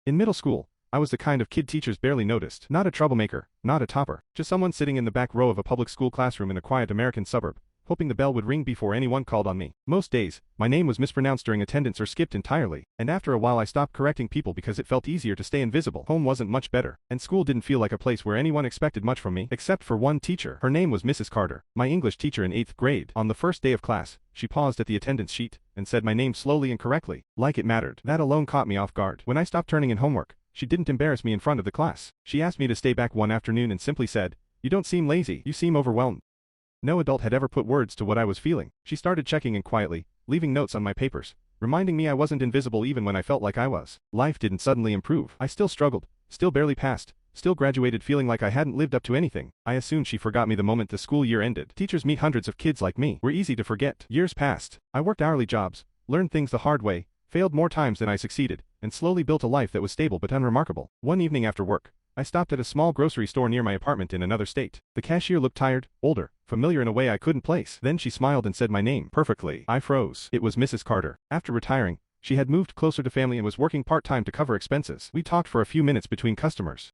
In middle school, I was the kind of kid teachers barely noticed. Not a troublemaker, not a topper, just someone sitting in the back row of a public school classroom in a quiet American suburb, hoping the bell would ring before anyone called on me. Most days, my name was mispronounced during attendance or skipped entirely, and after a while I stopped correcting people because it felt easier to stay invisible. Home wasn't much better, and school didn't feel like a place where anyone expected much from me, except for one teacher. Her name was Mrs. Carter, my English teacher in 8th grade. On the first day of class, she paused at the attendance sheet and said my name slowly and correctly, like it mattered. That alone caught me off guard. When I stopped turning in homework, she didn't embarrass me in front of the class. She asked me to stay back one afternoon and simply said, "You don't seem lazy, you seem overwhelmed." No adult had ever put words to what I was feeling. She started checking in quietly, leaving notes on my papers, reminding me I wasn't invisible even when I felt like I was. Life didn't suddenly improve. I still struggled, still barely passed, still graduated feeling like I hadn't lived up to anything. I assumed she forgot me the moment the school year ended. Teachers meet hundreds of kids like me. We're easy to forget. Years passed. I worked hourly jobs, learned things the hard way, failed more times than I succeeded, and slowly built a life that was stable but unremarkable. One evening after work, I stopped at a small grocery store near my apartment in another state. The cashier looked tired, older, familiar in a way I couldn't place. Then she smiled and said my name perfectly. I froze. It was Mrs. Carter. After retiring, she had moved closer to family and was working part-time to cover expenses. We talked for a few minutes between customers.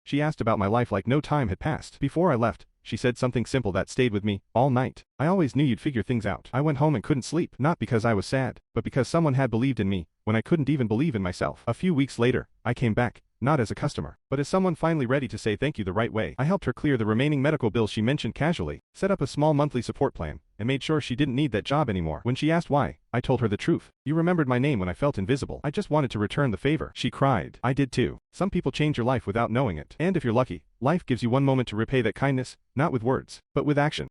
She asked about my life like no time had passed. Before I left, she said something simple that stayed with me all night. "I always knew you'd figure things out." I went home and couldn't sleep, not because I was sad, but because someone had believed in me when I couldn't even believe in myself. A few weeks later, I came back, not as a customer, but as someone finally ready to say thank you the right way. I helped her clear the remaining medical bills she mentioned casually, set up a small monthly support plan, and made sure she didn't need that job anymore. When she asked why, I told her the truth. "You remembered my name when I felt invisible. I just wanted to return the favor." She cried. I did too. Some people change your life without knowing it. And if you're lucky, life gives you one moment to repay that kindness, not with words, but with action.